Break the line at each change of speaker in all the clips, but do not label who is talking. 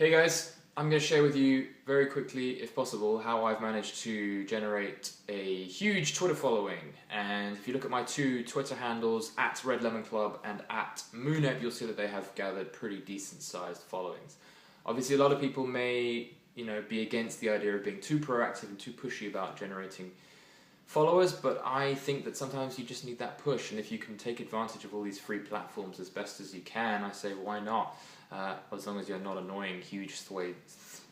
Hey guys, I'm going to share with you very quickly, if possible, how I've managed to generate a huge Twitter following. And if you look at my two Twitter handles, at Red Lemon Club and at Mooneb, you'll see that they have gathered pretty decent sized followings. Obviously, a lot of people may, be against the idea of being too proactive and too pushy about generating followers, but I think that sometimes you just need that push, and if you can take advantage of all these free platforms as best as you can, I say why not? As long as you're not annoying huge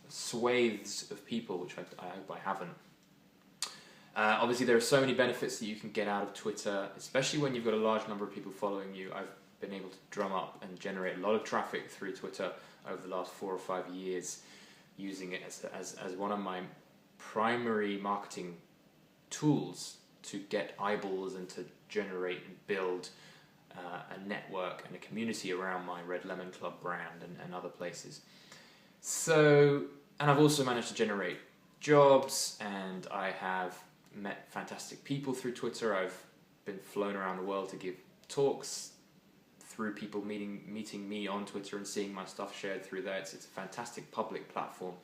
swathes of people, which I hope I haven't. Obviously there are so many benefits that you can get out of Twitter, especially when you've got a large number of people following you. I've been able to drum up and generate a lot of traffic through Twitter over the last 4 or 5 years, using it as one of my primary marketing tools to get eyeballs and to generate and build a network and a community around my Red Lemon Club brand and other places. So, and I've also managed to generate jobs, and I have met fantastic people through Twitter. I've been flown around the world to give talks through people meeting me on Twitter and seeing my stuff shared through there. It's a fantastic public platform,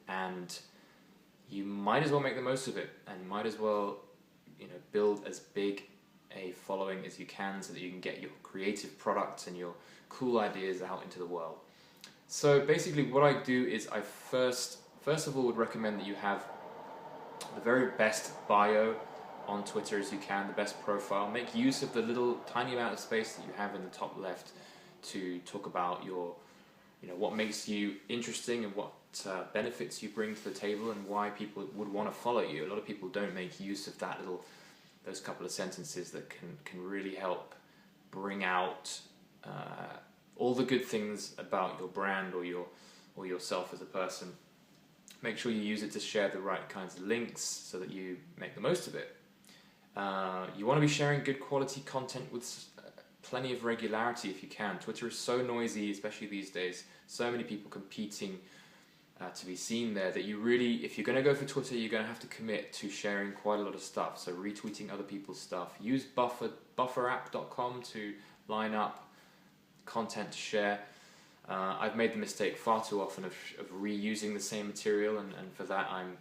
and you might as well make the most of it, and might as well build as big a following as you can so that you can get your creative products and your cool ideas out into the world. So basically what I do is I first of all would recommend that you have the very best bio on Twitter as you can, the best profile. Make use of the little tiny amount of space that you have in the top left to talk about your what makes you interesting and what benefits you bring to the table and why people would want to follow you. A lot of people don't make use of those couple of sentences that can really help bring out all the good things about your brand or yourself as a person. Make sure you use it to share the right kinds of links so that you make the most of it. You want to be sharing good quality content with plenty of regularity if you can. Twitter is so noisy, especially these days. So many people competing to be seen there that you really, if you're going to go for Twitter, you're going to have to commit to sharing quite a lot of stuff. So retweeting other people's stuff. Use bufferapp.com to line up content to share. I've made the mistake far too often of reusing the same material, and for that I'm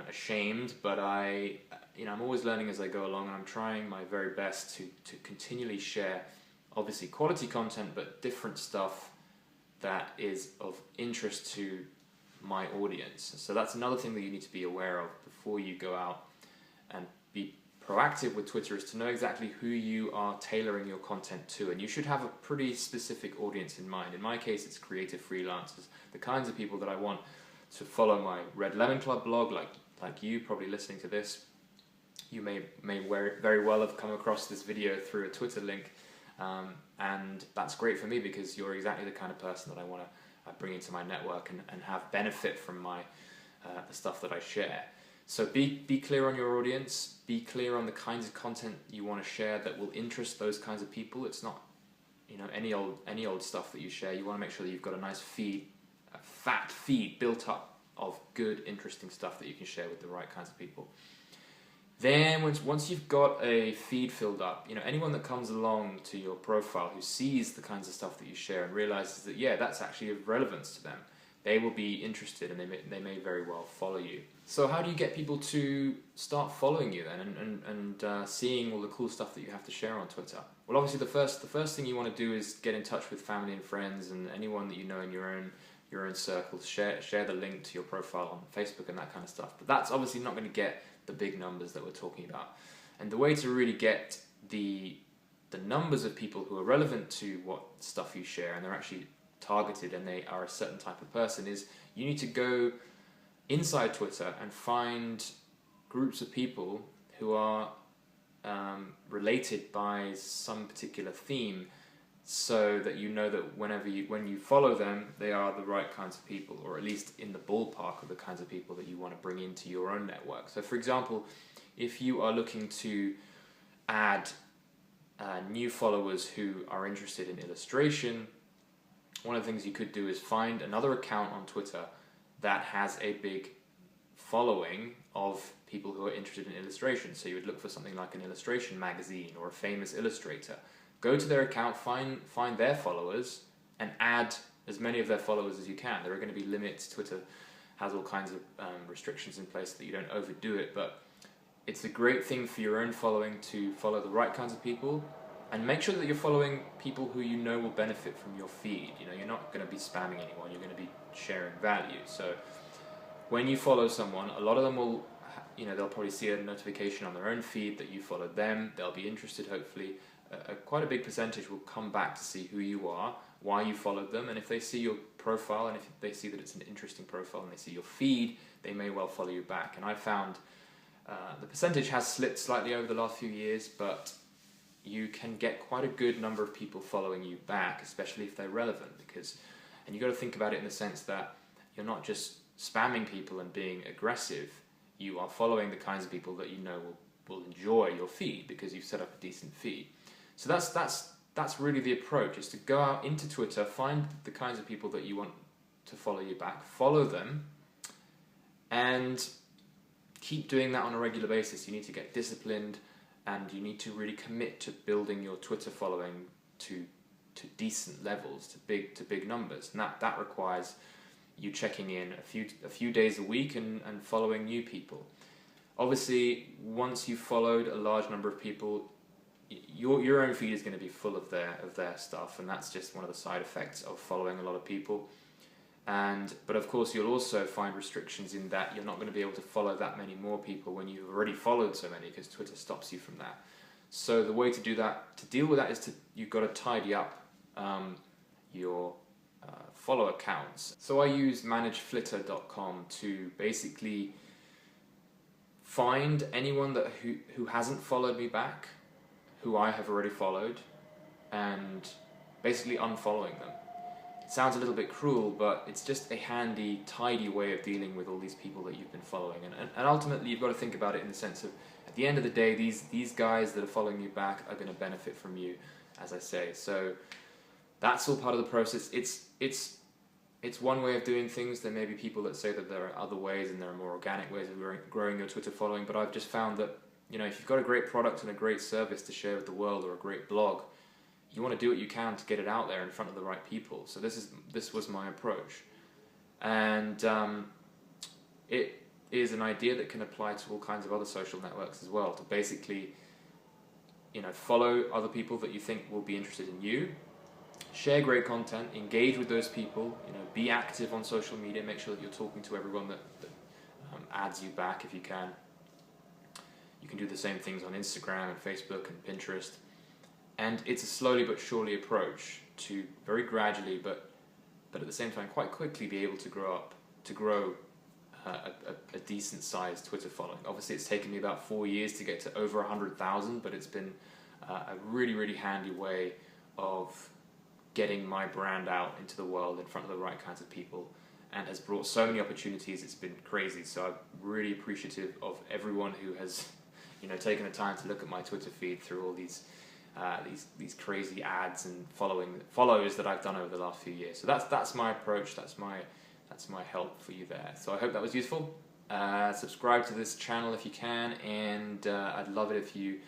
ashamed, but I'm always learning as I go along, and I'm trying my very best to continually share obviously quality content, but different stuff that is of interest to my audience. So that's another thing that you need to be aware of before you go out and be proactive with Twitter, is to know exactly who you are tailoring your content to, and you should have a pretty specific audience in mind. In my case, it's creative freelancers, the kinds of people that I want to follow my Red Lemon Club blog, like you probably listening to this. You may very well have come across this video through a Twitter link, and that's great for me because you're exactly the kind of person that I want to bring into my network and have benefit from the stuff that I share. So be clear on your audience, be clear on the kinds of content you want to share that will interest those kinds of people. It's not any old stuff that you share. You want to make sure that you've got a nice feed, a fat feed built up of good, interesting stuff that you can share with the right kinds of people. Then once you've got a feed filled up, anyone that comes along to your profile who sees the kinds of stuff that you share and realizes that, yeah, that's actually of relevance to them, they will be interested, and they may very well follow you. So how do you get people to start following you then and seeing all the cool stuff that you have to share on Twitter? Well, obviously the first thing you want to do is get in touch with family and friends and anyone that you know in your own circles. Share the link to your profile on Facebook and that kind of stuff. But that's obviously not going to get the big numbers that we're talking about. And the way to really get the numbers of people who are relevant to what stuff you share, and they're actually targeted and they are a certain type of person, is you need to go inside Twitter and find groups of people who are related by some particular theme, so that you know that when you follow them, they are the right kinds of people, or at least in the ballpark of the kinds of people that you want to bring into your own network. So for example, if you are looking to add new followers who are interested in illustration, one of the things you could do is find another account on Twitter that has a big following of people who are interested in illustration. So you would look for something like an illustration magazine or a famous illustrator. Go to their account, find their followers, and add as many of their followers as you can. There are going to be limits. Twitter has all kinds of restrictions in place that you don't overdo it, but it's a great thing for your own following to follow the right kinds of people, and make sure that you're following people who you know will benefit from your feed. You know, you're not going to be spamming anyone, you're going to be sharing value. So when you follow someone, a lot of them will, you know, they'll probably see a notification on their own feed that you followed them. They'll be interested, hopefully. Quite a big percentage will come back to see who you are, why you followed them, and if they see your profile, and if they see that it's an interesting profile, and they see your feed, they may well follow you back. And I found the percentage has slipped slightly over the last few years, but you can get quite a good number of people following you back, especially if they're relevant. And you've got to think about it in the sense that you're not just spamming people and being aggressive, you are following the kinds of people that you know will enjoy your feed because you've set up a decent feed. So that's really the approach, is to go out into Twitter, find the kinds of people that you want to follow you back, follow them, and keep doing that on a regular basis. You need to get disciplined, and you need to really commit to building your Twitter following to decent levels, to big numbers, and that requires you checking in a few days a week and following new people. Obviously, once you've followed a large number of people, your own feed is going to be full of their stuff, and that's just one of the side effects of following a lot of people. But of course, you'll also find restrictions in that you're not going to be able to follow that many more people when you've already followed so many, because Twitter stops you from that. So the way to do that, to deal with that, is you've got to tidy up your follow accounts. So I use manageflitter.com to basically find anyone who hasn't followed me back, who I have already followed, and basically unfollowing them. It sounds a little bit cruel, but it's just a handy, tidy way of dealing with all these people that you've been following. And ultimately, you've got to think about it in the sense of, at the end of the day, these guys that are following you back are going to benefit from you, as I say. So that's all part of the process. It's one way of doing things. There may be people that say that there are other ways and there are more organic ways of growing your Twitter following, but I've just found that, you know, if you've got a great product and a great service to share with the world, or a great blog, you want to do what you can to get it out there in front of the right people. So this was my approach, and it is an idea that can apply to all kinds of other social networks as well. To basically, you know, follow other people that you think will be interested in you, share great content, engage with those people. You know, be active on social media. Make sure that you're talking to everyone that adds you back if you can. You can do the same things on Instagram and Facebook and Pinterest. And it's a slowly but surely approach to very gradually, but at the same time quite quickly, be able to grow a decent sized Twitter following. Obviously, it's taken me about 4 years to get to over 100,000, but it's been a really, really handy way of getting my brand out into the world in front of the right kinds of people, and has brought so many opportunities. It's been crazy. So I'm really appreciative of everyone who has, you know, taken the time to look at my Twitter feed through all these crazy ads and follows that I've done over the last few years. So that's my approach. That's my help for you there. So I hope that was useful. Subscribe to this channel if you can, and I'd love it if you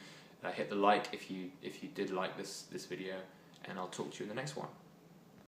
hit the like if you did like this video, and I'll talk to you in the next one.